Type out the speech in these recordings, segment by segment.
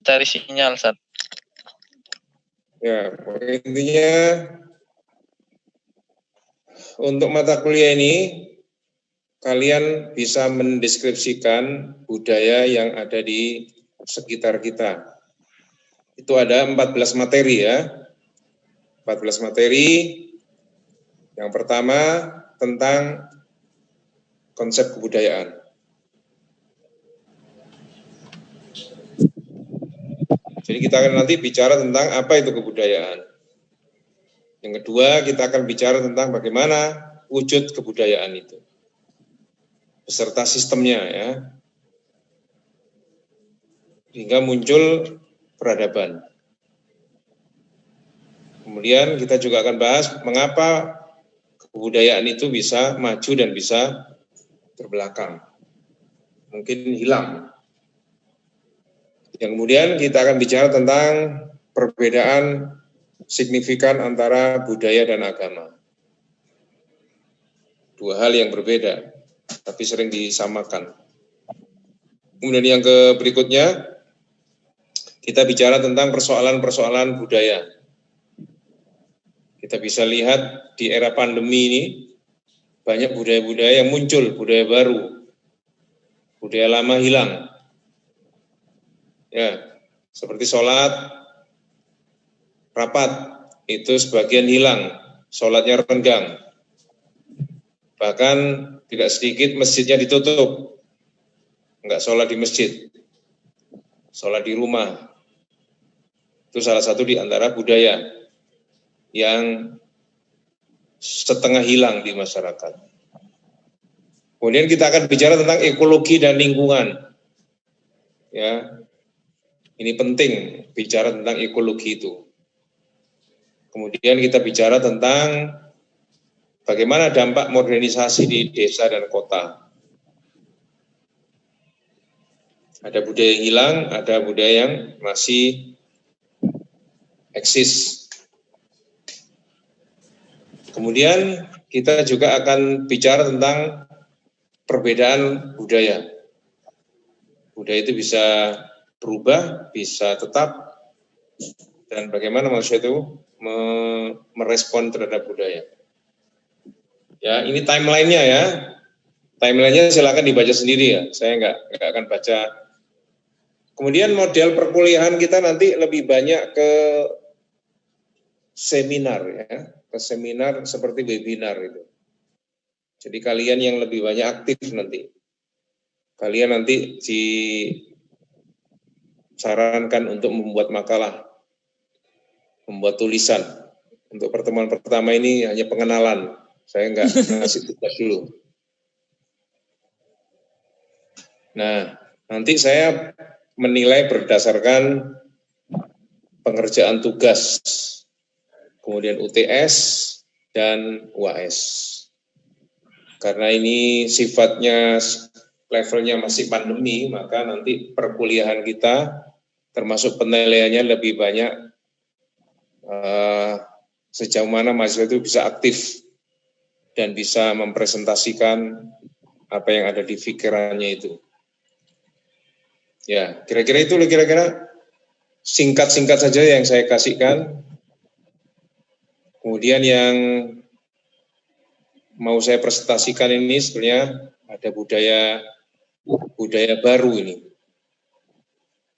cari sinyal, Ustaz. Ya, intinya untuk mata kuliah ini kalian bisa mendeskripsikan budaya yang ada di sekitar kita. Itu ada 14 materi ya. 14 materi. Yang pertama tentang konsep kebudayaan. Jadi kita akan nanti bicara tentang apa itu kebudayaan. Yang kedua, kita akan bicara tentang bagaimana wujud kebudayaan itu, beserta sistemnya ya, hingga muncul peradaban. Kemudian kita juga akan bahas mengapa kebudayaan itu bisa maju dan bisa terbelakang, mungkin hilang. Yang kemudian kita akan bicara tentang perbedaan signifikan antara budaya dan agama. Dua hal yang berbeda, tapi sering disamakan. Kemudian yang berikutnya, kita bicara tentang persoalan-persoalan budaya. Kita bisa lihat di era pandemi ini, banyak budaya-budaya yang muncul, budaya baru, budaya lama hilang. Ya, seperti sholat, rapat, itu sebagian hilang, sholatnya renggang. Bahkan tidak sedikit masjidnya ditutup, enggak sholat di masjid, sholat di rumah. Itu salah satu di antara budaya yang setengah hilang di masyarakat. Kemudian kita akan bicara tentang ekologi dan lingkungan. Ya, ini penting bicara tentang ekologi itu. Kemudian kita bicara tentang bagaimana dampak modernisasi di desa dan kota. Ada budaya yang hilang, ada budaya yang masih eksis. Kemudian kita juga akan bicara tentang perbedaan budaya. Budaya itu bisa berubah, bisa tetap, dan bagaimana manusia itu merespon terhadap budaya. Ya, ini timelinenya ya. Timelinenya silakan dibaca sendiri ya. Saya nggak akan baca. Kemudian model perkuliahan kita nanti lebih banyak ke seminar ya, ke seminar seperti webinar itu. Jadi kalian yang lebih banyak aktif nanti. Kalian nanti disarankan untuk membuat makalah, membuat tulisan. Untuk pertemuan pertama ini hanya pengenalan. Saya nggak ngasih tugas dulu. Nah, nanti saya menilai berdasarkan pengerjaan tugas, kemudian UTS dan UAS. Karena ini sifatnya levelnya masih pandemi, maka nanti perkuliahan kita termasuk penilaiannya lebih banyak sejauh mana mahasiswa itu bisa aktif dan bisa mempresentasikan apa yang ada di pikirannya itu. Ya, kira-kira itu kira-kira singkat-singkat saja yang saya kasihkan. Kemudian yang mau saya presentasikan ini sebenarnya ada budaya baru ini.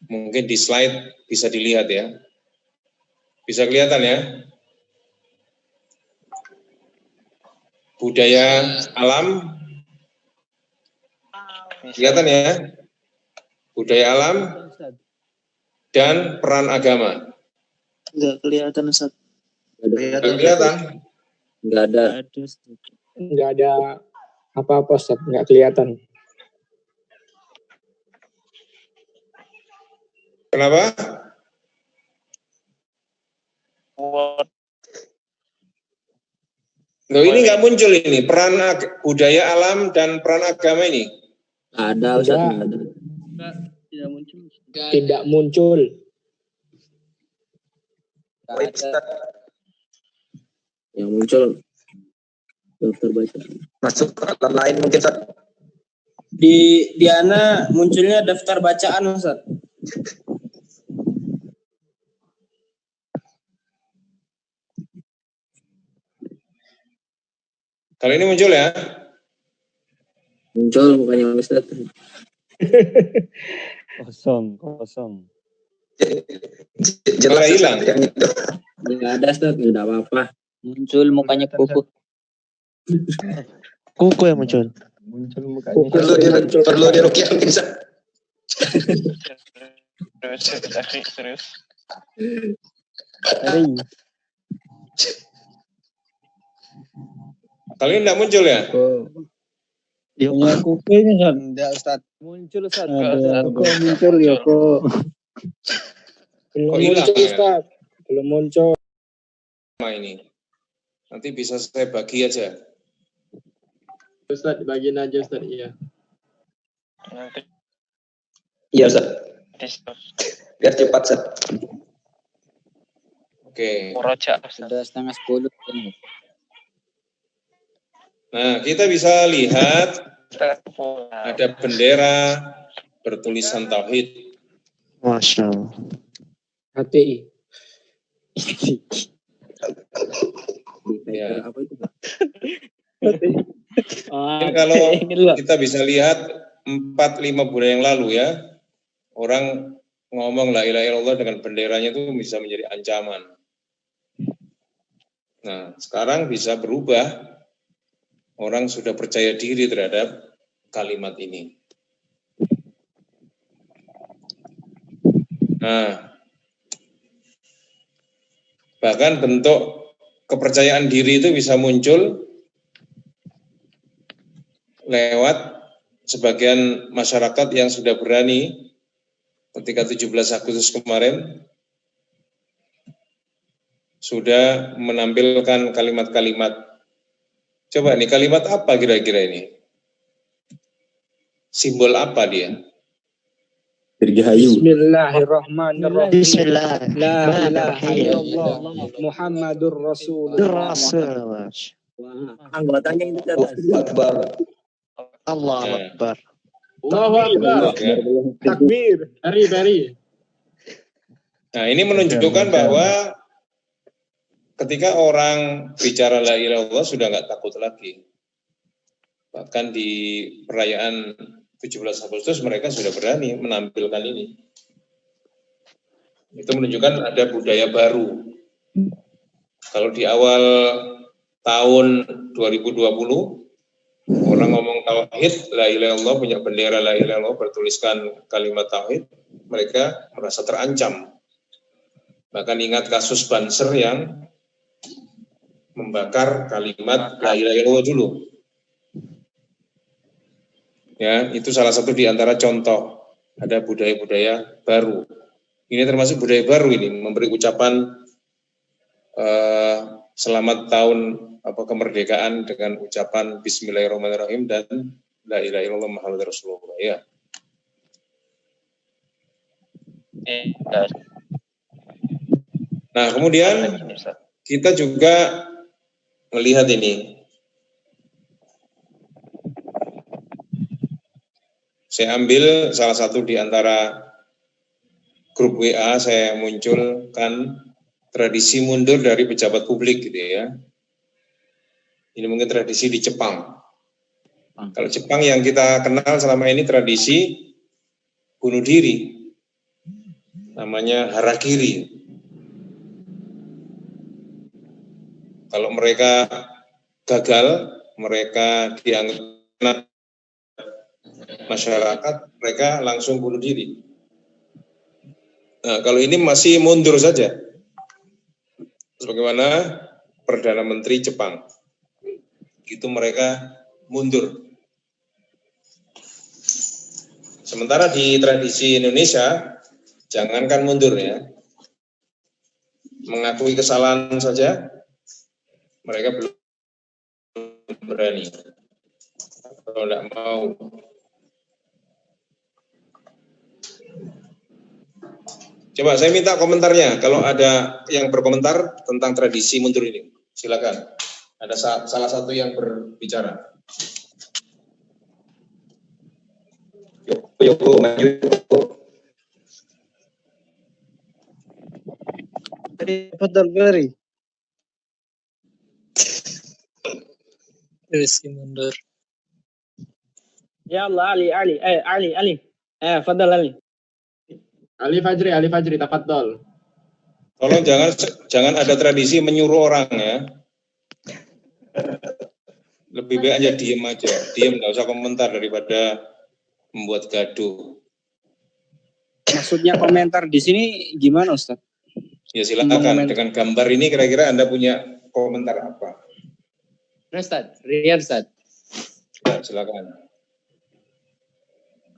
Mungkin di slide bisa dilihat ya. Bisa kelihatan ya. Budaya alam. Kelihatan ya. Budaya alam dan peran agama. Enggak kelihatan, Ustaz. Enggak kelihatan. Enggak ada. Enggak ada apa-apa, Ustaz. Enggak kelihatan. Kenapa? Loh, ini nggak muncul ini peran budaya alam dan peran agama ini. Ada, Ustaz. Ada. Tidak muncul. Tidak muncul. Yang muncul daftar baca. Masuk ke lain mungkin, Ustaz. Di Diana munculnya daftar bacaan, Ustaz. Kali ini muncul ya. Muncul mukanya Ustaz. Kosong. Jelas Malah hilang. Ustaz, yang itu. Enggak ada Ustaz, enggak apa-apa. Muncul mukanya kuku. Kuku yang muncul. Muncul mukanya. Perlu diruqyah mungkin Ustaz. Serius. Kali ini enggak muncul ya? Punya kuku ini kan. Enggak Ustaz. Muncul Ustaz. Kok muncul ya kok? Belum Kok hilang muncul ya? Ustaz. Belum muncul. Sama ini. Nanti bisa saya bagi aja. Ustaz, bagiin aja Ustaz, iya. Nanti Iya Ustaz. Biar cepat Ustaz. Oke. muraja. Sudah 9:30. Nah, kita bisa lihat ada bendera bertulisan tauhid. Masya Allah. HTI. Ya. Apa itu? Mungkin kalau kita bisa lihat 4-5 bulan yang lalu ya, orang ngomong la ilaha illallah dengan benderanya itu bisa menjadi ancaman. Nah, sekarang bisa berubah. Orang sudah percaya diri terhadap kalimat ini. Nah, bahkan bentuk kepercayaan diri itu bisa muncul lewat sebagian masyarakat yang sudah berani ketika 17 Agustus kemarin sudah menampilkan kalimat-kalimat. Coba nih, kalimat apa kira-kira ini? Simbol apa dia? Dirgahayu. Bismillahirrahmanirrahim. Bismillah. La ilaha illallah Muhammadur Rasulullah. Rasulullah. Anggotanya itu Ustaz. Akbar. Allah Ya. Akbar. Allahu Akbar. Ya. Takbir. Bari. Nah, ini menunjukkan bahwa ketika orang bicara la ilaha illallah sudah nggak takut lagi. Bahkan di perayaan 17 Agustus mereka sudah berani menampilkan ini. Itu menunjukkan ada budaya baru. Kalau di awal tahun 2020 orang ngomong tauhid, la ilaha illallah, punya bendera la ilaha illallah bertuliskan kalimat tauhid, mereka merasa terancam. Bahkan ingat kasus Banser yang membakar kalimat la ilaha illallah dulu. Ya, itu salah satu di antara contoh ada budaya-budaya baru. Ini termasuk budaya baru ini, memberi ucapan selamat tahun kemerdekaan dengan ucapan Bismillahirrahmanirrahim dan la ilaha illallah Muhammadur Rasulullah. Ya. Nah, kemudian kita juga melihat ini. Saya ambil salah satu di antara grup WA, saya munculkan tradisi mundur dari pejabat publik gitu ya. Ini mungkin tradisi di Jepang. Kalau Jepang yang kita kenal selama ini tradisi bunuh diri. Namanya harakiri. Kalau mereka gagal, mereka dianggap masyarakat, mereka langsung bunuh diri. Nah, kalau ini masih mundur saja. Sebagaimana Perdana Menteri Jepang. Itu mereka mundur. Sementara di tradisi Indonesia, jangankan mundur ya. Mengakui kesalahan saja, mereka belum berani. Kalau tidak mau. Coba saya minta komentarnya, kalau ada yang berkomentar tentang tradisi mundur ini, silakan. Ada salah satu yang berbicara. Yoko maju. Tafadhal Bari. Rizky mundur. Ya Allah, Ali. Fadal Ali. Ali Fajri, tafadhol. Tolong jangan ada tradisi menyuruh orang ya. Lebih baik aja diem, nggak usah komentar daripada membuat gaduh. Maksudnya komentar di sini gimana, Ustaz? Ya silakan, dengan gambar ini kira-kira Anda punya komentar apa? Ustaz, Riyad Ustaz. Ya, silakan.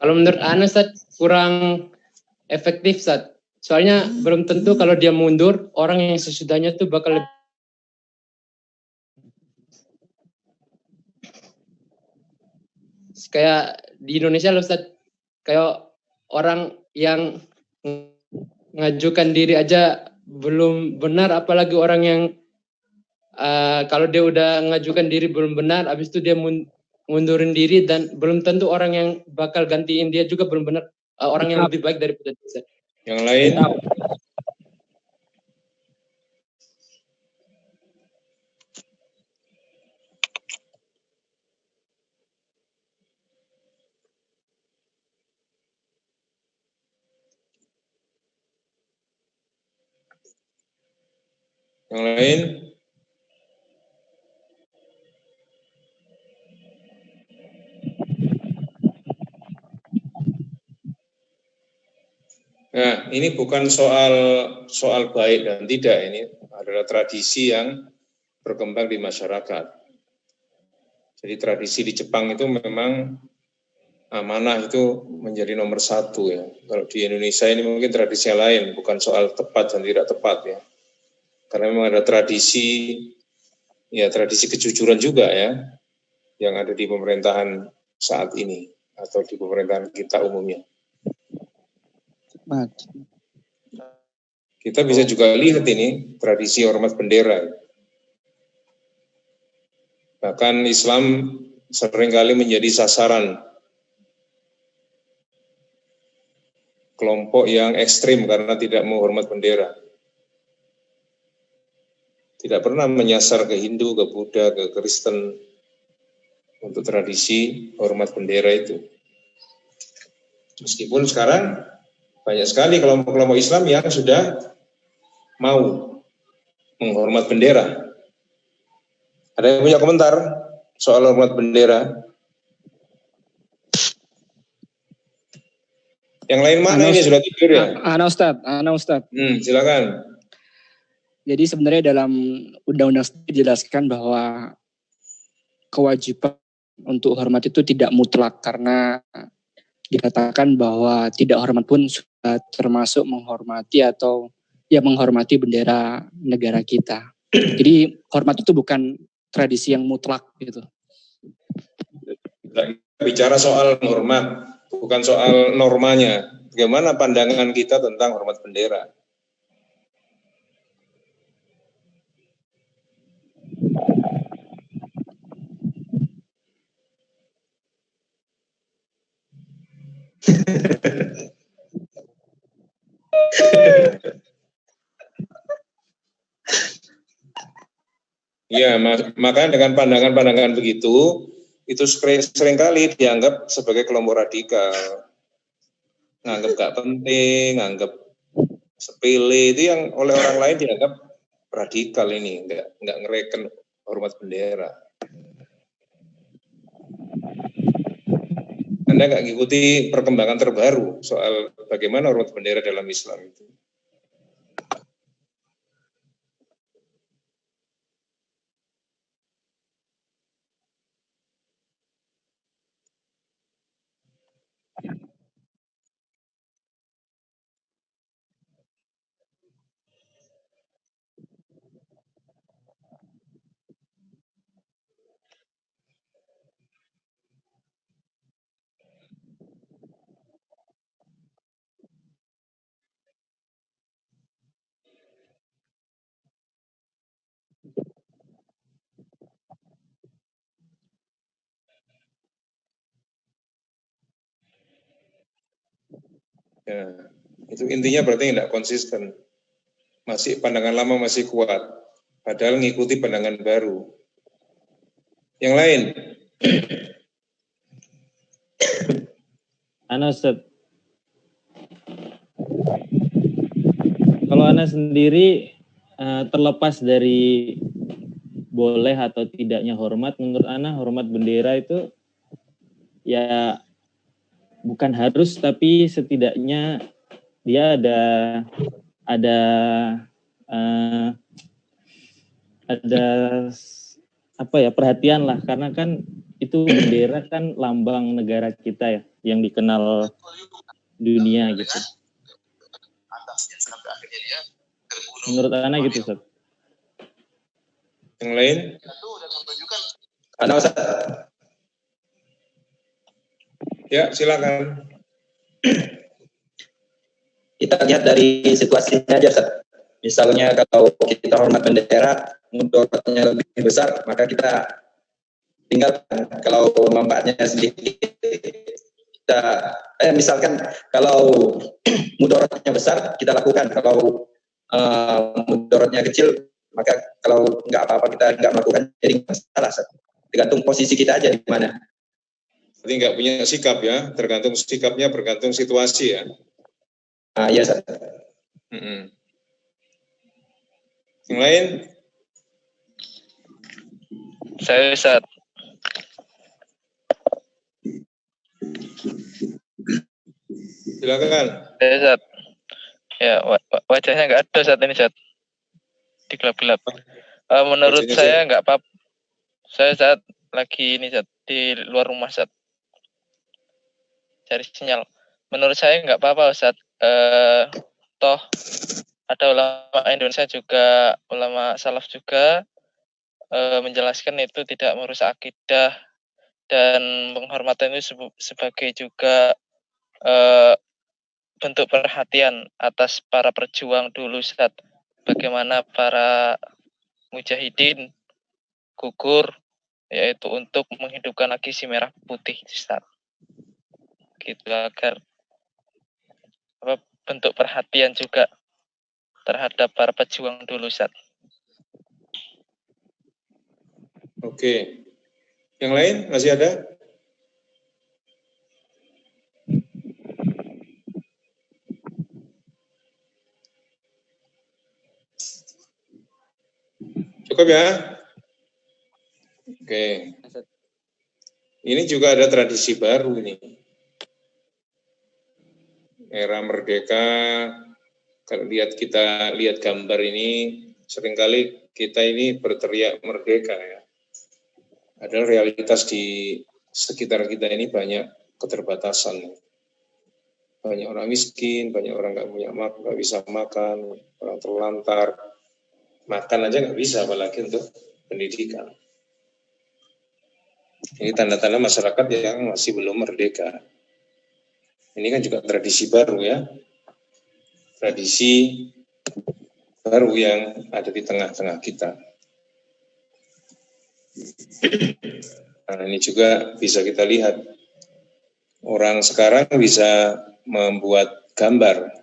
Kalau menurut Ana Ustaz kurang efektif Ustaz. Soalnya belum tentu kalau dia mundur, orang yang sesudahnya tuh bakal kayak di Indonesia loh Ustaz, kayak orang yang mengajukan diri aja belum benar, apalagi orang yang kalau dia udah mengajukan diri belum benar, habis itu dia mundurin diri, dan belum tentu orang yang bakal gantiin dia juga belum benar, orang yang lebih baik daripada dia. Yang lain? Yang lain? Nah, ini bukan soal baik dan tidak, ini adalah tradisi yang berkembang di masyarakat. Jadi tradisi di Jepang itu memang amanah itu menjadi nomor satu ya. Kalau di Indonesia ini mungkin tradisi lain, bukan soal tepat dan tidak tepat ya. Karena memang ada tradisi kejujuran juga ya, yang ada di pemerintahan saat ini atau di pemerintahan kita umumnya. Kita bisa juga lihat ini tradisi hormat bendera. Bahkan Islam seringkali menjadi sasaran kelompok yang ekstrim karena tidak menghormat bendera. Tidak pernah menyasar ke Hindu, ke Buddha, ke Kristen untuk tradisi hormat bendera itu. Meskipun sekarang banyak sekali kelompok-kelompok Islam yang sudah mau menghormat bendera. Ada yang punya komentar soal hormat bendera? Yang lain mana ini sudah tidur ya? Ana Ustaz. Silakan. Jadi sebenarnya dalam undang-undang dijelaskan bahwa kewajiban untuk hormat itu tidak mutlak, karena dikatakan bahwa tidak hormat pun sudah termasuk menghormati atau menghormati bendera negara kita. Jadi hormat itu bukan tradisi yang mutlak gitu. Bicara soal hormat, bukan soal normanya. Bagaimana pandangan kita tentang hormat bendera? Ya, makanya dengan pandangan-pandangan begitu, itu seringkali dianggap sebagai kelompok radikal. Nganggap gak penting, nganggap sepele, itu yang oleh orang lain dianggap radikal ini, nggak ngereken hormat bendera. Anda nggak ngikuti perkembangan terbaru soal bagaimana hormat bendera dalam Islam itu. Ya, itu intinya berarti tidak konsisten. Pandangan lama masih kuat, padahal ngikuti pandangan baru. Yang lain? Ana Ustaz. Kalau Ana sendiri terlepas dari boleh atau tidaknya hormat, menurut Ana hormat bendera itu ya bukan harus, tapi setidaknya dia ada apa ya, perhatian lah, karena kan itu bendera kan lambang negara kita ya, yang dikenal dunia gitu. Menurut Ana gitu, Ustaz. Yang lain? Ana Ustaz. Ya, silakan. Kita lihat dari situasinya aja, Ustaz. Misalnya kalau kita hormat bendera, mudaratnya lebih besar, maka kita tinggalkan. Kalau manfaatnya sedikit, kita misalkan kalau mudaratnya besar, kita lakukan. Kalau mudaratnya kecil, maka kalau nggak apa-apa kita nggak melakukan, jadi masalah. Tergantung posisi kita aja di mana. Berarti nggak punya sikap ya, tergantung sikapnya, bergantung situasi ya. Iya, Ustaz. Yang lain? Saya Ustaz. Silakan. Saya Ustaz. Ya, wajahnya nggak ada saat ini, Ustaz. Di gelap-gelap. Menurut Wajahnya saya nggak apa-apa. Saya saat lagi ini, Ustaz, di luar rumah, Ustaz. Cari sinyal. Menurut saya nggak apa-apa, Ustaz. Toh ada ulama Indonesia juga, ulama salaf juga menjelaskan itu tidak merusak akidah, dan penghormatan itu sebagai juga bentuk perhatian atas para perjuang dulu, Ustaz. Bagaimana para mujahidin gugur, yaitu untuk menghidupkan lagi si merah putih, Ustaz. Gitu, agar bentuk perhatian juga terhadap para pejuang dulu, Ustaz. Oke. Yang lain masih ada? Cukup ya? Oke. Ini juga ada tradisi baru ini. Era merdeka, kalau kita lihat gambar ini, seringkali kita ini berteriak merdeka ya. Padahal realitas di sekitar kita ini banyak keterbatasan. Banyak orang miskin, banyak orang nggak bisa makan, orang terlantar. Makan aja nggak bisa, apalagi untuk pendidikan. Ini tanda-tanda masyarakat yang masih belum merdeka. Ini kan juga tradisi baru ya. Tradisi baru yang ada di tengah-tengah kita. Nah, ini juga bisa kita lihat. Orang sekarang bisa membuat gambar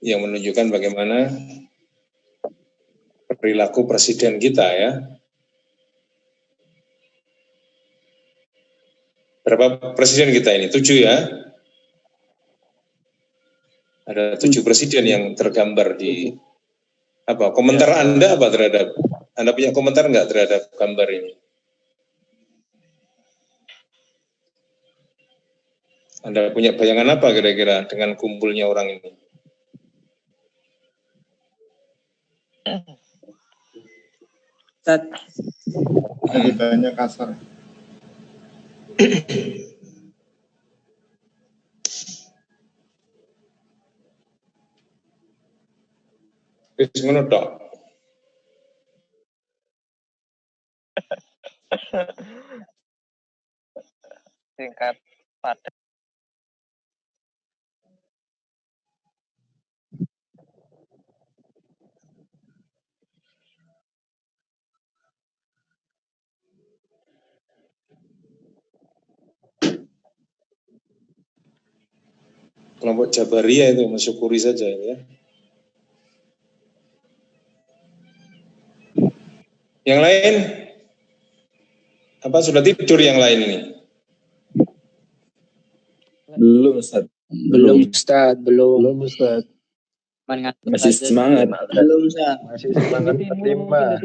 yang menunjukkan bagaimana perilaku presiden kita ya. Berapa presiden kita ini? 7 ya? Ada 7 presiden yang tergambar di apa? Komentar Anda apa terhadap? Anda punya komentar nggak terhadap gambar ini? Anda punya bayangan apa kira-kira dengan kumpulnya orang ini? Lebih kasar. Wis ngono tok. Singkat padat. Kelompok Jabariyah itu mensyukuri saja ya. Yang lain? Apa sudah tidur yang lain ini? Belum, Ustaz. Belum, Ustaz. Belum. Belum, Ustaz. Masih semangat. Belum, Ustaz. Masih semangat 45.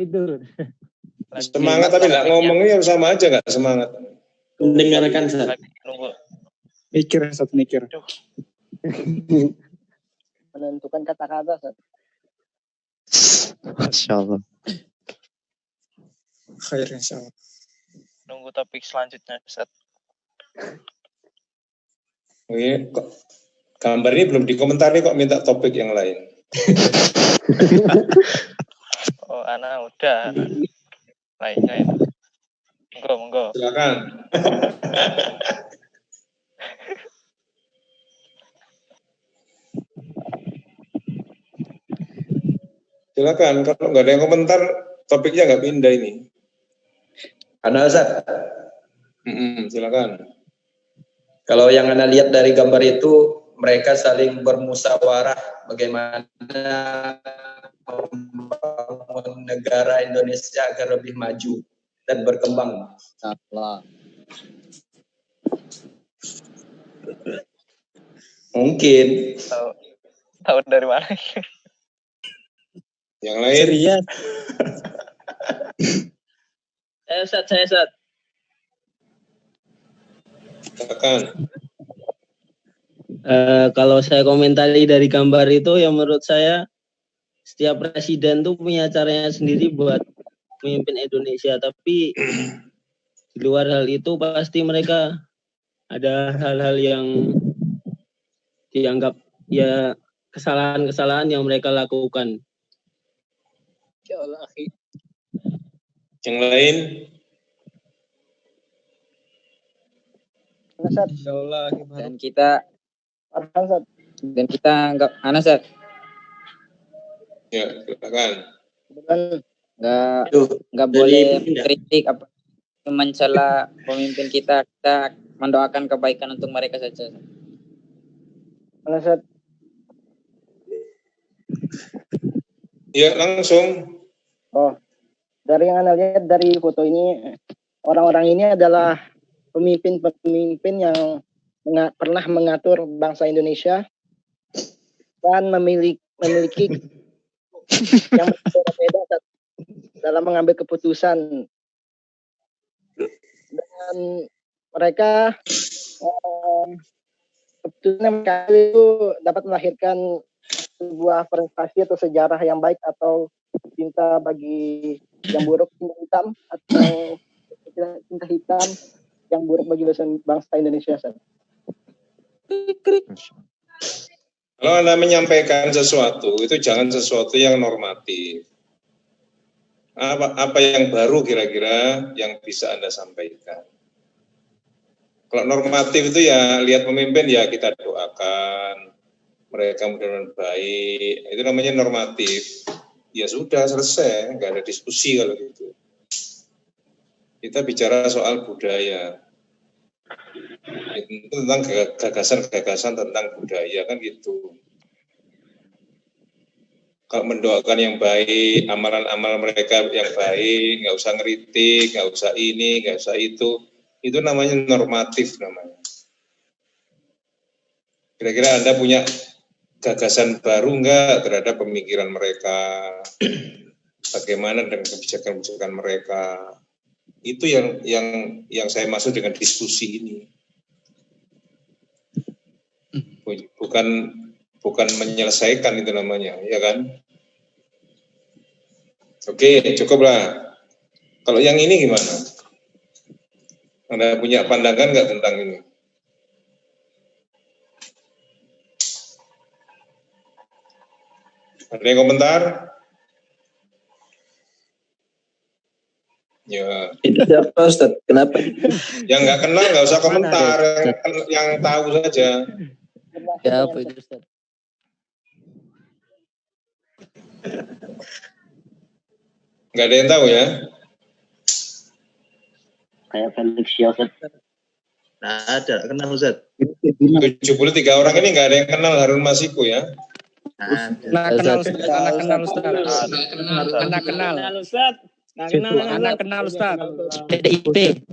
Semangat tapi nggak ngomongnya sama aja nggak semangat. Mendengarkan, Ustaz. Mikir, Ustaz, mikir. Menentukan kata-kata, Ustaz. Masya Allah. Khair, insyaallah. Nunggu topik selanjutnya, Ustaz. Oke, kok gambar ini belum dikomentari kok minta topik yang lain. Oh, anak udah. Lainnya itu. Monggo. Silakan. Silakan, kalau nggak ada yang komentar, topiknya nggak pindah ini. Ada, Ustaz. Silakan. Kalau yang Anda lihat dari gambar itu, mereka saling bermusyawarah bagaimana membangun negara Indonesia agar lebih maju dan berkembang. Mungkin. Tahu dari mana? Yang lain? Ustaz, saya Ustaz. Kalau saya komentari dari gambar itu, ya menurut saya setiap presiden tuh punya caranya sendiri buat memimpin Indonesia. Tapi di luar hal itu pasti mereka ada hal-hal yang dianggap ya kesalahan-kesalahan yang mereka lakukan. Yang lain? Dan kita nggak Anasat. Ya, silakan. Nggak boleh kritik apa mencela pemimpin kita mendoakan kebaikan untuk mereka saja. Anasat. Ya, langsung. Oh, dari yang Anda lihat dari foto ini, orang-orang ini adalah pemimpin-pemimpin yang pernah mengatur bangsa Indonesia dan memiliki yang berbeda dalam mengambil keputusan, dan mereka keputusan mereka itu dapat melahirkan sebuah prestasi atau sejarah yang baik atau cinta bagi yang buruk, cinta hitam atau cinta hitam yang buruk bagi bangsa Indonesia. Kalau Anda menyampaikan sesuatu, itu jangan sesuatu yang normatif. Apa yang baru kira-kira yang bisa Anda sampaikan? Kalau normatif itu ya lihat pemimpin ya kita doakan, mereka mudah-mudahan baik, itu namanya normatif. Ya sudah selesai, nggak ada diskusi kalau gitu. Kita bicara soal budaya. Itu tentang gagasan-gagasan tentang budaya kan gitu. Kalau mendoakan yang baik, amalan-amalan mereka yang baik, nggak usah ngeritik, nggak usah ini, nggak usah itu namanya normatif namanya. Kira-kira Anda punya gagasan baru nggak terhadap pemikiran mereka? Bagaimana dengan kebijakan-kebijakan mereka? Itu yang saya maksud dengan diskusi ini. Bukan menyelesaikan itu namanya, ya kan? Oke, cukuplah. Kalau yang ini gimana? Anda punya pandangan nggak tentang ini? Ada yang komentar? Ya. Itu siapa, Ustaz? Kenapa? Yang nggak kenal nggak usah komentar, yang tahu saja. Ya, apa itu, Ustaz? Nggak ada yang tahu ya? Kayak Felix Yosef. Nah, ada kenal Ustaz. 73 orang ini nggak ada yang kenal Harun Masiku ya? Anak kenal Ustaz. Anak kenal Ustaz. PDIP.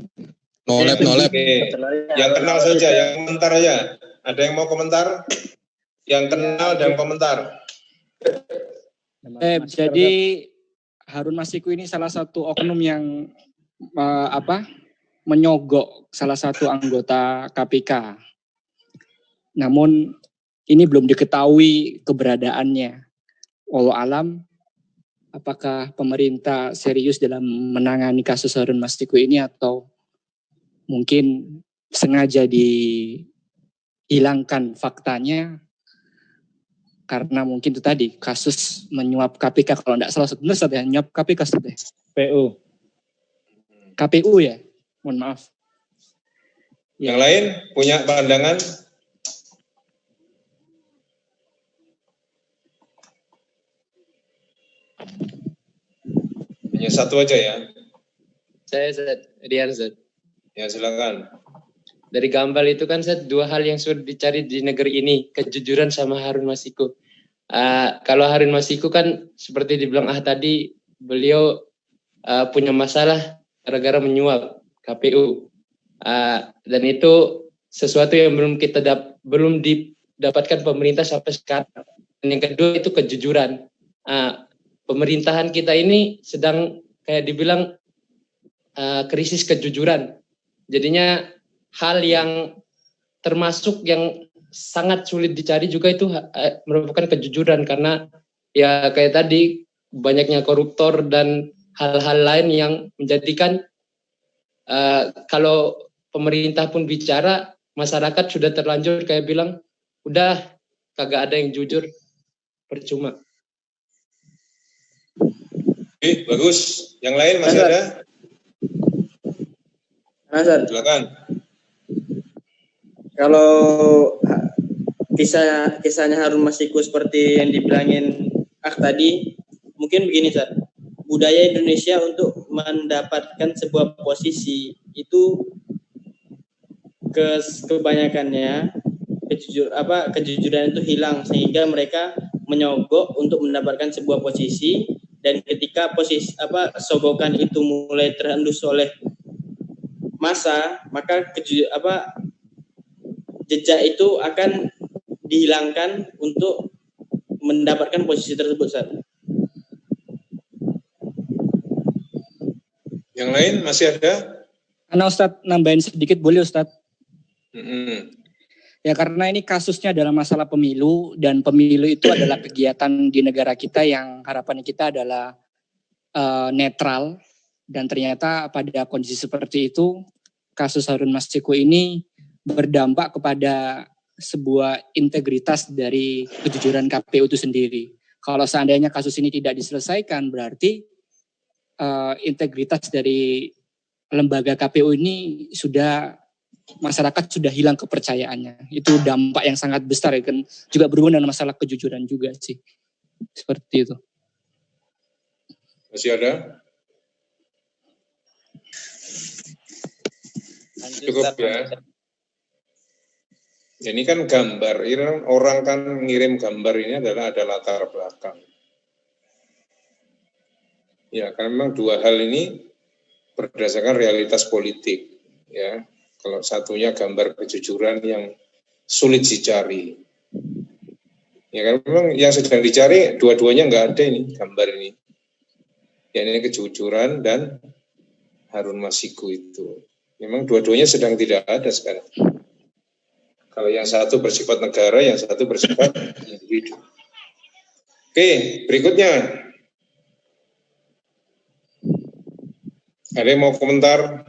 Nolep. Yang kenal saja, yang komentar aja. Ada yang mau komentar? Yang kenal dan komentar. Jadi Harun Masiku ini salah satu oknum yang menyogok salah satu anggota KPK. Namun ini belum diketahui keberadaannya. Wallahu alam, apakah pemerintah serius dalam menangani kasus Harun Masiku ini atau mungkin sengaja dihilangkan faktanya karena mungkin itu tadi kasus menyuap KPK, kalau tidak salah benar Ustaz ya, menyuap KPK Ustaz ya? KPU ya, mohon maaf. Yang lain punya pandangan? Hanya satu aja ya. Saya Rian Zat. Ya silakan. Dari gambar itu kan dua hal yang sudah dicari di negeri ini, kejujuran sama Harun Masiku. Kalau Harun Masiku kan seperti dibilang tadi, beliau punya masalah gara-gara menyuap KPU. Dan itu sesuatu yang belum didapatkan pemerintah sampai sekarang. Dan yang kedua itu kejujuran. Pemerintahan kita ini sedang kayak dibilang krisis kejujuran. Jadinya hal yang termasuk yang sangat sulit dicari juga itu merupakan kejujuran, karena ya kayak tadi banyaknya koruptor dan hal-hal lain yang menjadikan kalau pemerintah pun bicara, masyarakat sudah terlanjur kayak bilang udah kagak ada yang jujur, percuma. Oke, bagus. Yang lain masih ada? Silakan. Kalau kisahnya Harun Masiku seperti yang dibilangin tadi, mungkin begini Ustaz. Budaya Indonesia untuk mendapatkan sebuah posisi itu kebanyakannya kejujuran itu hilang, sehingga mereka menyogok untuk mendapatkan sebuah posisi, dan ketika sogokan itu mulai terendus oleh masa, maka jejak itu akan dihilangkan untuk mendapatkan posisi tersebut, Ustaz. Yang lain masih ada? Ustaz, nambahin sedikit boleh Ustaz? Ya karena ini kasusnya adalah masalah pemilu, dan pemilu itu adalah kegiatan di negara kita yang harapannya kita adalah netral, dan ternyata pada kondisi seperti itu kasus Harun Masiku ini berdampak kepada sebuah integritas dari kejujuran KPU itu sendiri. Kalau seandainya kasus ini tidak diselesaikan, berarti integritas dari lembaga KPU ini masyarakat sudah hilang kepercayaannya. Itu dampak yang sangat besar, ya kan, juga berhubungan dengan masalah kejujuran juga sih. Seperti itu. Masih ada? Cukup ya. Ini kan gambar, ini orang kan ngirim gambar ini adalah ada latar belakang. Ya, karena memang dua hal ini berdasarkan realitas politik. Ya, kalau satunya gambar kejujuran yang sulit dicari. Ya, karena memang yang sedang dicari dua-duanya nggak ada ini gambar ini. Ya, ini kejujuran dan Harun Masiku itu. Memang dua-duanya sedang tidak ada sekarang. Kalau yang satu bersifat negara, yang satu bersifat individu. Oke, berikutnya. Ada yang mau komentar?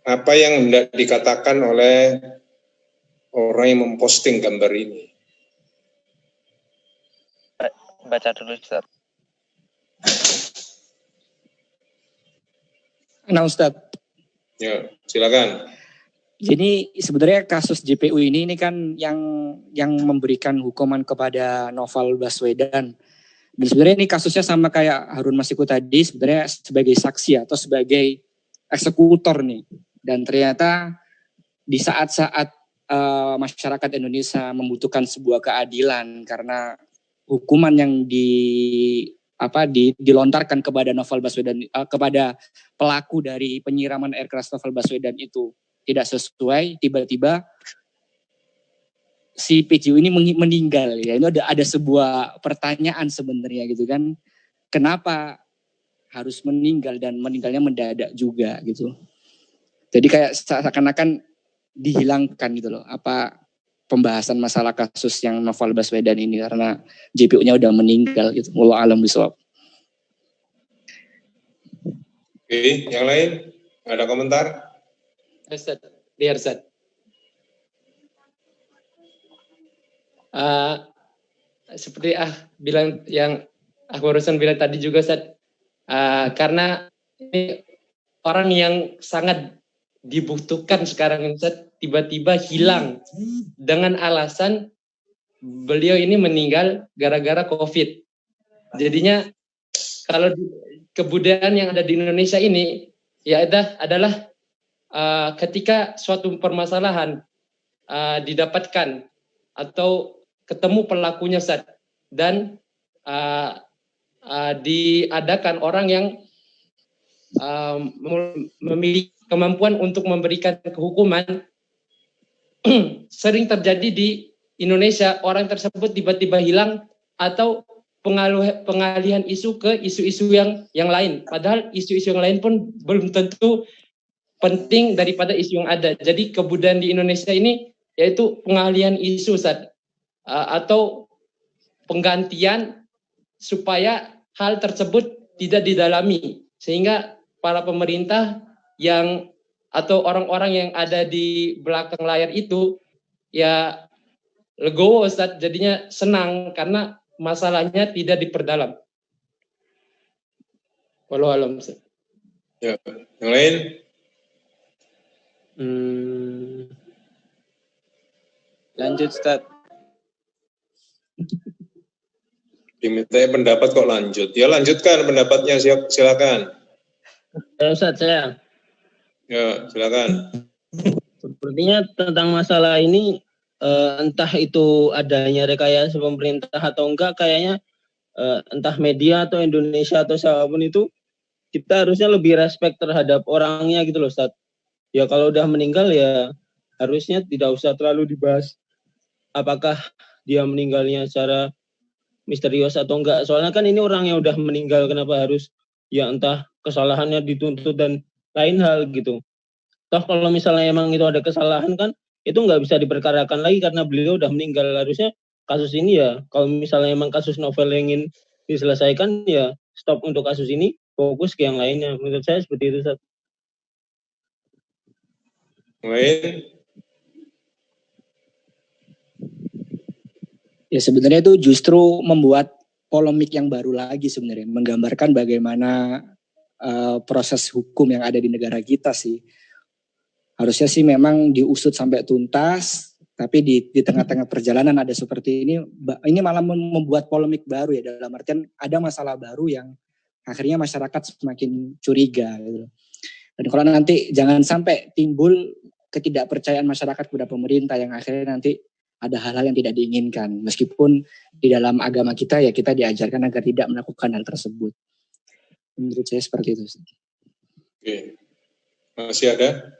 Apa yang hendak dikatakan oleh orang yang memposting gambar ini? Baca dulu, Ustaz. Ustaz. Ya, silakan. Jadi sebenarnya kasus JPU ini kan yang memberikan hukuman kepada Novel Baswedan. Dan sebenarnya ini kasusnya sama kayak Harun Masiku tadi, sebenarnya sebagai saksi atau sebagai eksekutor nih. Dan ternyata di saat-saat masyarakat Indonesia membutuhkan sebuah keadilan karena hukuman yang dilontarkan kepada Novel Baswedan, kepada pelaku dari penyiraman air keras Novel Baswedan itu tidak sesuai, tiba-tiba si PCU ini meninggal ya. Ini ada sebuah pertanyaan sebenarnya gitu kan. Kenapa harus meninggal dan meninggalnya mendadak juga gitu. Jadi kayak seakan-akan dihilangkan gitu loh. Apa pembahasan masalah kasus yang Novel Baswedan ini karena JPU-nya udah meninggal gitu. Wallahu a'lam bishawab. Oke, yang lain ada komentar? Ustaz, biar Ustaz. Seperti bilang yang barusan bilang tadi juga Ustaz, karena ini orang yang sangat dibutuhkan sekarang Ustaz tiba-tiba hilang dengan alasan beliau ini meninggal gara-gara COVID. Jadinya kalau kebudayaan yang ada di Indonesia ini ya adalah ketika suatu permasalahan didapatkan atau ketemu pelakunya Ustaz, dan diadakan orang yang memiliki kemampuan untuk memberikan kehukuman. Sering terjadi di Indonesia, orang tersebut tiba-tiba hilang atau pengalihan isu ke isu-isu yang lain, padahal isu-isu yang lain pun belum tentu penting daripada isu yang ada. Jadi kebudayaan di Indonesia ini yaitu pengalihan isu Ustaz, atau penggantian supaya hal tersebut tidak didalami, sehingga para pemerintah yang atau orang-orang yang ada di belakang layar itu ya legowo Ustaz, jadinya senang karena masalahnya tidak diperdalam. Wallahu a'lam. Ya, yang lain? Lanjut Ustaz. Diminta pendapat kok lanjut. Ya lanjutkan pendapatnya, silakan. Ustaz, saya. Ya, silakan. Sepertinya tentang masalah ini entah itu adanya rekayasa pemerintah atau enggak, kayaknya entah media atau Indonesia atau siapapun itu, kita harusnya lebih respect terhadap orangnya gitu loh Ustaz. Ya kalau udah meninggal ya harusnya tidak usah terlalu dibahas apakah dia meninggalnya secara misterius atau enggak. Soalnya kan ini orang yang udah meninggal, kenapa harus ya entah kesalahannya dituntut dan lain hal gitu. Toh kalau misalnya emang itu ada kesalahan kan itu nggak bisa diperkarakan lagi karena beliau udah meninggal. Harusnya kasus ini ya kalau misalnya emang kasus novel yang ingin diselesaikan ya stop untuk kasus ini, fokus ke yang lainnya. Menurut saya seperti itu Ustaz. Lain? Ya sebenarnya itu justru membuat polemik yang baru lagi sebenarnya, menggambarkan bagaimana proses hukum yang ada di negara kita sih. Harusnya sih memang diusut sampai tuntas, tapi di tengah-tengah perjalanan ada seperti ini malah membuat polemik baru ya, dalam artian ada masalah baru yang akhirnya masyarakat semakin curiga gitu. Dan kalau nanti jangan sampai timbul ketidakpercayaan masyarakat kepada pemerintah yang akhirnya nanti ada hal-hal yang tidak diinginkan. Meskipun di dalam agama kita ya kita diajarkan agar tidak melakukan hal tersebut. Menurut saya seperti itu. Oke. Masih ada?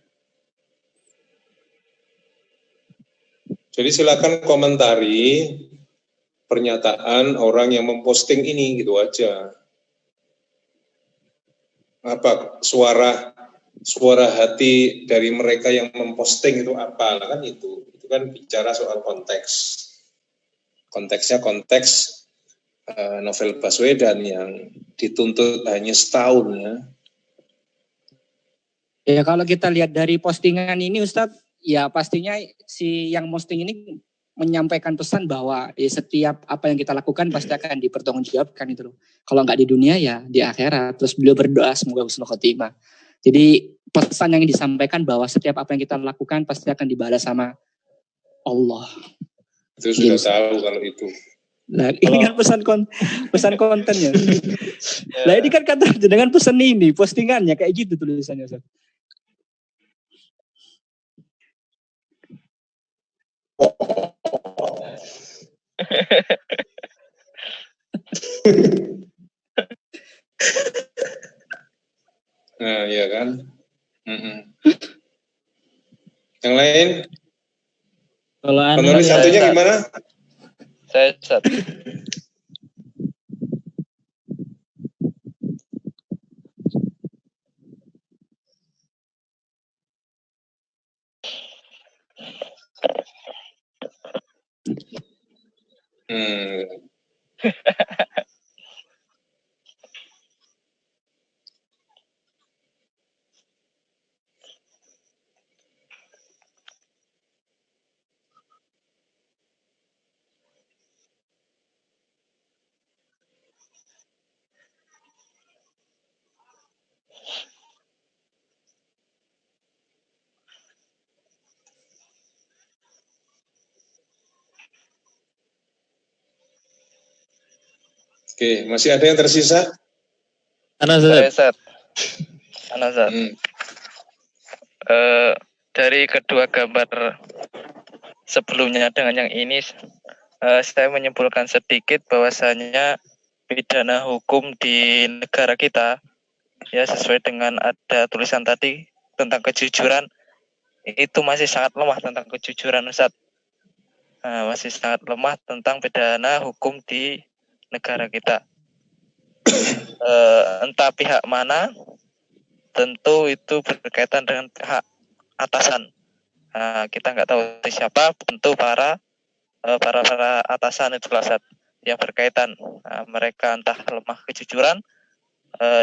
Jadi silakan komentari pernyataan orang yang memposting ini gitu aja. Apa suara hati dari mereka yang memposting itu apa? Nah, kan itu kan bicara soal konteks. Konteksnya konteks Novel Baswedan yang dituntut hanya setahun ya. Ya kalau kita lihat dari postingan ini Ustadz, ya pastinya si yang posting ini menyampaikan pesan bahwa ya setiap apa yang kita lakukan pasti akan dipertanggungjawabkan itu loh. Kalau nggak di dunia ya di akhirat. Terus beliau berdoa semoga husnul khotimah. Jadi pesan yang disampaikan bahwa setiap apa yang kita lakukan pasti akan dibalas sama Allah. Itu sudah tahu kalau itu. Nah ini kan pesan kontennya. Nah ini kan kata dengan pesan ini postingannya kayak gitu tulisannya Ustaz. Nah, iya kan? Yang lain? Kalau penulis satunya gimana? Saya Ustaz. Oke, masih ada yang tersisa? Saya Ustaz. Dari kedua gambar sebelumnya dengan yang ini, saya menyimpulkan sedikit bahwasanya pidana hukum di negara kita, ya sesuai dengan ada tulisan tadi tentang kejujuran, itu masih sangat lemah tentang kejujuran, Ustaz. Masih sangat lemah tentang pidana hukum di negara kita. Entah pihak mana, tentu itu berkaitan dengan hak atasan. Kita nggak tahu siapa, tentu para atasan itu Ustaz yang berkaitan. Mereka entah lemah kejujuran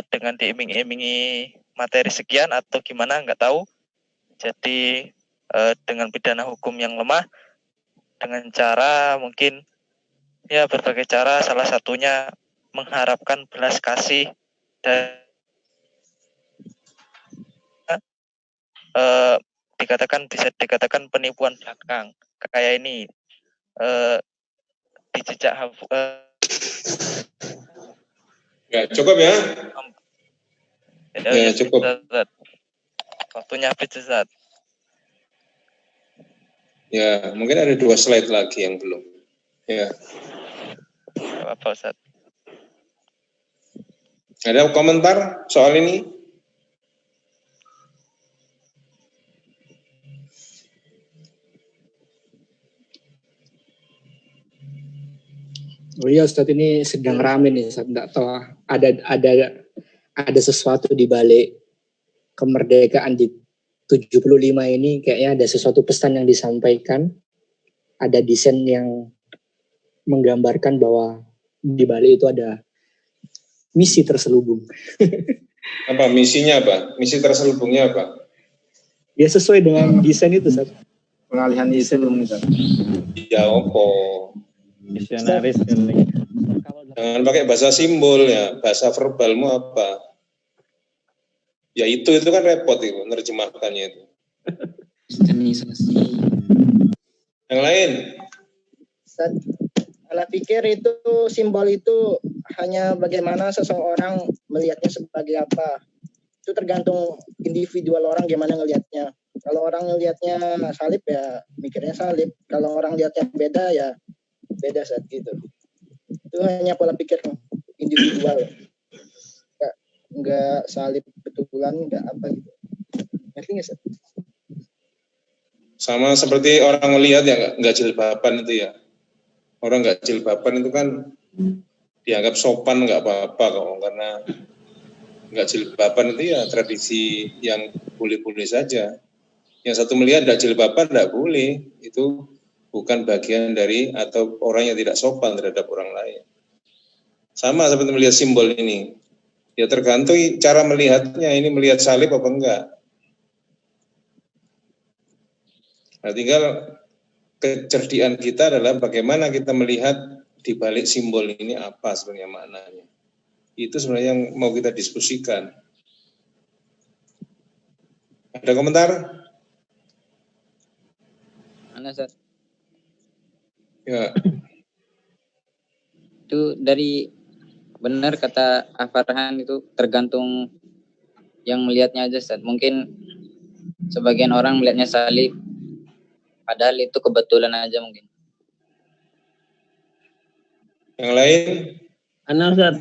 dengan diiming-imingi materi sekian atau gimana, nggak tahu. Jadi dengan pidana hukum yang lemah, dengan cara mungkin ya berbagai cara, salah satunya mengharapkan belas kasih dan bisa dikatakan penipuan belakang kayak ini, di jejak ya cukup ya. Ya cukup. Waktunya habis Ustaz. Ya mungkin ada 2 slide lagi yang belum. Ya. Apa Ustaz? Ada komentar soal ini? Oh iya Ustadz, ini sedang rame nih, Ustadz. Nggak tahu ada sesuatu di balik kemerdekaan di 75 ini, kayaknya ada sesuatu pesan yang disampaikan, ada desain yang menggambarkan bahwa di balik itu ada misi terselubung. Apa misinya apa? Misi terselubungnya apa? Ya sesuai dengan desain itu, Ustadz. Pengalihan isu. Ya opo. Misionaris. Jangan pakai bahasa simbol ya, bahasa verbalmu apa? Ya itu kan repot itu nerjemahkannya itu. Yang lain? Saya pikir itu simbol itu hanya bagaimana seseorang melihatnya sebagai apa. Itu tergantung individual orang gimana ngelihatnya. Kalau orang ngelihatnya salib ya mikirnya salib. Kalau orang lihatnya beda ya beda saat gitu. Itu hanya pola pikir individual. Enggak salib betulan, enggak apa gitu. Ngerti nggak sih? Sama seperti orang melihat ya nggak jilbaban itu ya. Orang nggak jilbaban itu kan dianggap sopan, nggak apa-apa kok, karena nggak jilbaban itu ya tradisi yang boleh-boleh saja. Yang satu melihat nggak jilbaban nggak boleh, itu bukan bagian dari atau orang yang tidak sopan terhadap orang lain. Sama seperti melihat simbol ini. Ya tergantung cara melihatnya, ini melihat salib apa enggak. Nah tinggal kecerdian kita adalah bagaimana kita melihat di balik simbol ini apa sebenarnya maknanya. Itu sebenarnya yang mau kita diskusikan. Ada komentar? Mana Ustaz? Ya. Itu dari benar kata Farhan, itu tergantung yang melihatnya aja Ustaz. Mungkin sebagian orang melihatnya salib, padahal itu kebetulan aja mungkin. Yang lain? Ana Ustaz.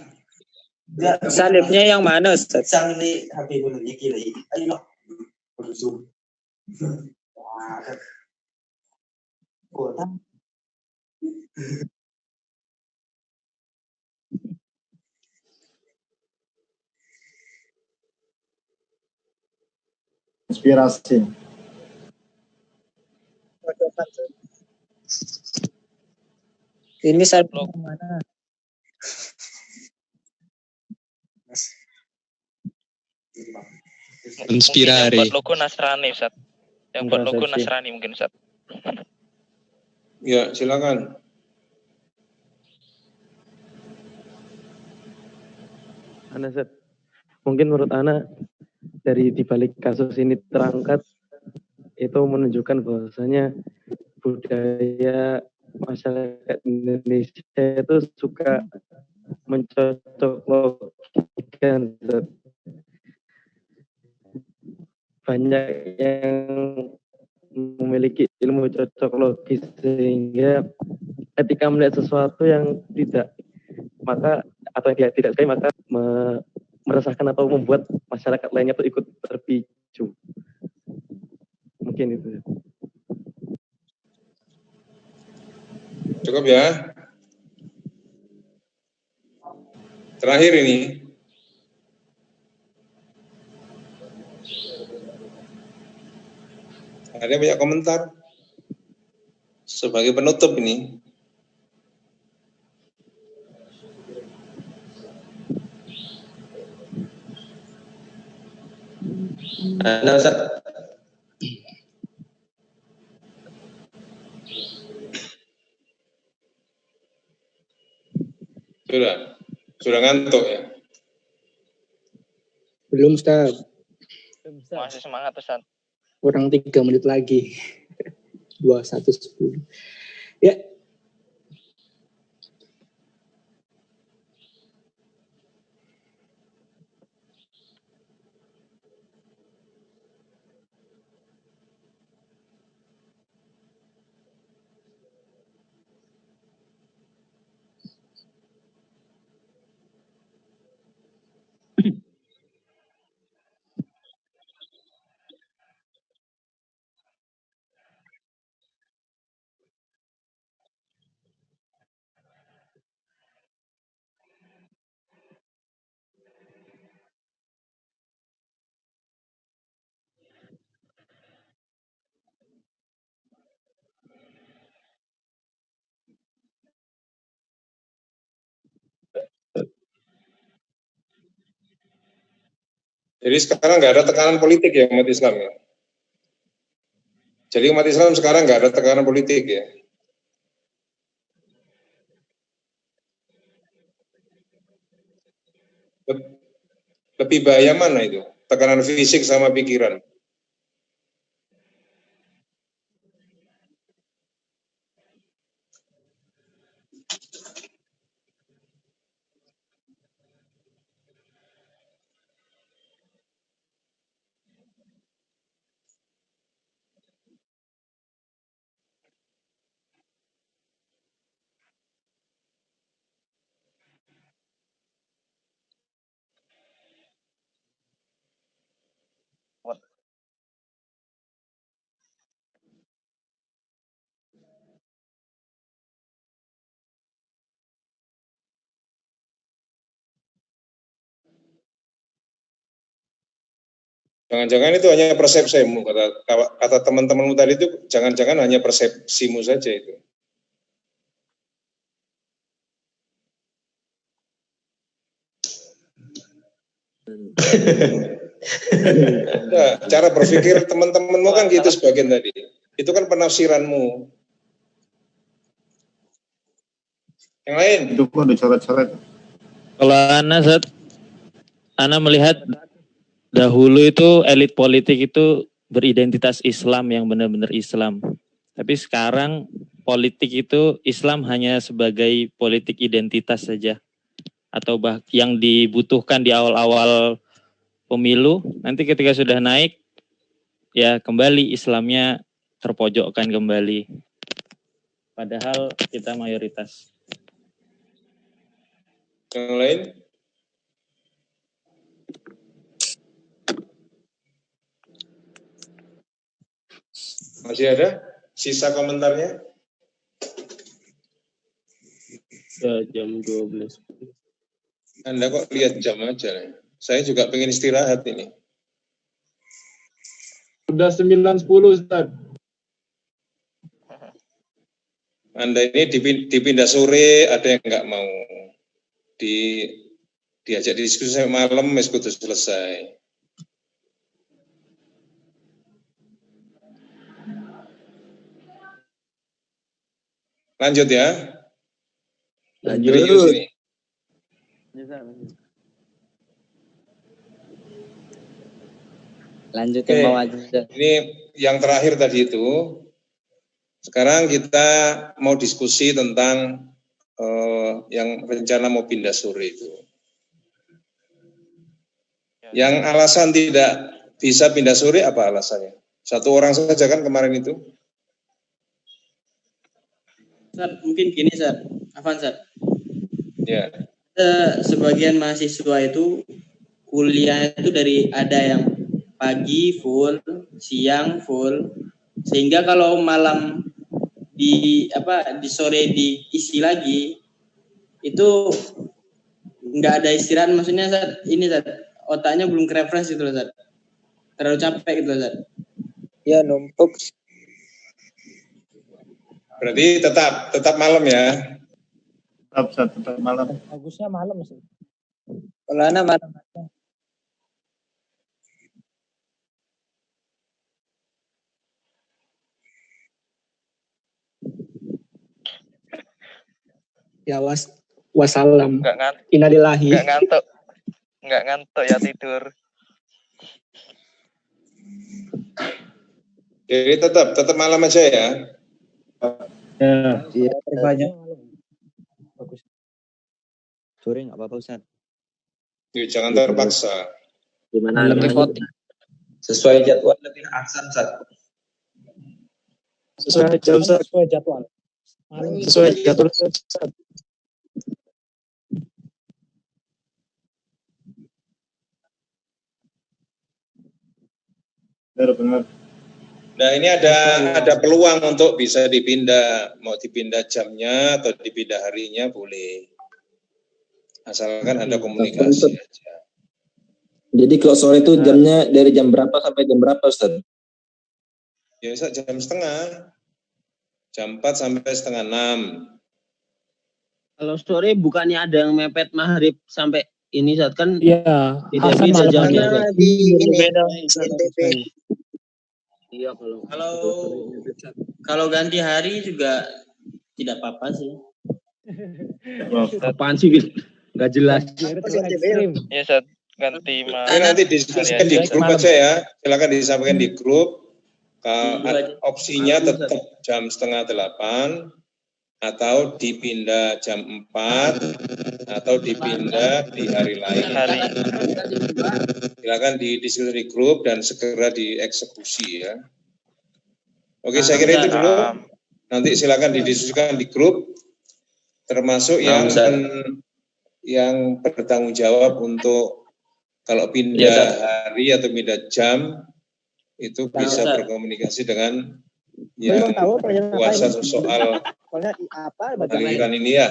Salibnya yang mana Ustaz? Sangli Habibul Yikili. Ayo loh. Zoom. Kota. Inspirasi. Ini salib yang mana? Inspirasi. Yang buat logo Nasrani, Ustaz. Yang buat logo Nasrani mungkin, Ustaz. Ya, silakan. Ana Ustaz, mungkin menurut Ana dari dibalik kasus ini terangkat itu menunjukkan bahwasanya budaya masyarakat Indonesia itu suka mencocok-logikan. Banyak yang memiliki ilmu cocok logis sehingga ketika melihat sesuatu yang tidak maka atau yang dia tidak sukai maka meresahkan atau membuat masyarakat lainnya itu ikut terpicu. Mungkin itu. Cukup ya. Terakhir ini. Ada banyak komentar sebagai penutup ini. Ada Ustaz. Sudah ngantuk ya? Belum Ustaz. Masih semangat Ustaz. Kurang 3 menit lagi. 21:10. Ya. Jadi sekarang nggak ada tekanan politik ya umat Islam ya. Jadi umat Islam sekarang nggak ada tekanan politik ya. Lebih bahaya mana itu? Tekanan fisik sama pikiran. Jangan-jangan itu hanya persepsimu, kata teman-temanmu tadi itu, jangan-jangan hanya persepsimu saja itu. Nah, cara berpikir teman-temanmu kan gitu sebagian tadi. Itu kan penafsiranmu. Yang lain? Itu kok ada coret-coret. Kalau Ana melihat dahulu itu elit politik itu beridentitas Islam yang benar-benar Islam. Tapi sekarang politik itu Islam hanya sebagai politik identitas saja. Atau yang dibutuhkan di awal-awal pemilu, nanti ketika sudah naik, ya kembali Islamnya terpojokkan kembali. Padahal kita mayoritas. Yang lain? Masih ada sisa komentarnya? Ya, jam 12. Anda kok lihat jam aja nih? Saya juga pengen istirahat ini. Sudah 9.10 Ustaz. Anda ini dipindah sore, ada yang nggak mau diajak diskusi sampai malam, mes kudu selesai. Lanjut ya. Lanjut. Sini. Lanjut Oke. yang bawah aja. Ini yang terakhir tadi itu. Sekarang kita mau diskusi tentang yang rencana mau pindah sore itu. Yang alasan tidak bisa pindah sore apa alasannya? Satu orang saja kan kemarin itu. Ustaz, mungkin gini Ustaz, Afan Ustaz. Ya. Sebagian mahasiswa itu kuliah itu dari ada yang pagi full, siang full, sehingga kalau malam di sore diisi lagi itu nggak ada istirahat, maksudnya Ustaz, ini Ustaz, otaknya belum refresh gitu loh Ustaz. Terlalu capek gitu loh Ustaz. Ya numpuk. Berarti tetap malam ya. Tetap malam. Bagusnya malam sih. Kalau anak malam. Ya wassalam. Innalillahi. Nggak ngantuk ya tidur. Jadi tetap malam aja ya. Iya, terbanyak. Bagus. Sore nggak apa-apa Ustaz. Yuk, jangan terpaksa. Gimana? Sesuai jadwal lebih aksan Ustaz. Sesuai jadwal. Sesuai jadwal. Benar. Nah ini ada peluang untuk bisa dipindah, mau dipindah jamnya atau dipindah harinya boleh, asalkan ada komunikasi aja. Jadi kalau sore itu jamnya dari jam berapa sampai jam berapa Ustaz? Ya jam setengah, jam 4 sampai setengah 6. Kalau sore bukannya ada yang mepet maghrib sampai ini saat kan? Iya. Beda jamnya. Di NTP. Iya Kalau ganti hari juga tidak apa-apa sih. Apaan sih, Bil? Nggak jelas. Iya, Ustaz. Ganti Nanti diskusikan di grup aja ya. Silakan disampaikan di grup. Opsinya tetap jam 7:30 atau dipindah jam 4 atau dipindah di hari lain. Silakan didiskusi di grup dan segera dieksekusi ya. Oke, saya kira itu dulu. Nanti silakan didiskusikan di grup, termasuk yang bertanggung jawab untuk kalau pindah hari atau pindah jam itu bisa berkomunikasi dengan yang kuasa soal aliran ini ya.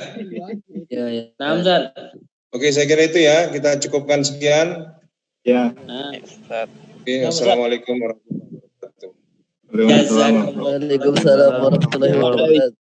Oke, saya kira itu ya. Kita cukupkan sekian. Ya. Oke, assalamualaikum warahmatullahi wabarakatuh. Waalaikumsalam warahmatullahi wabarakatuh.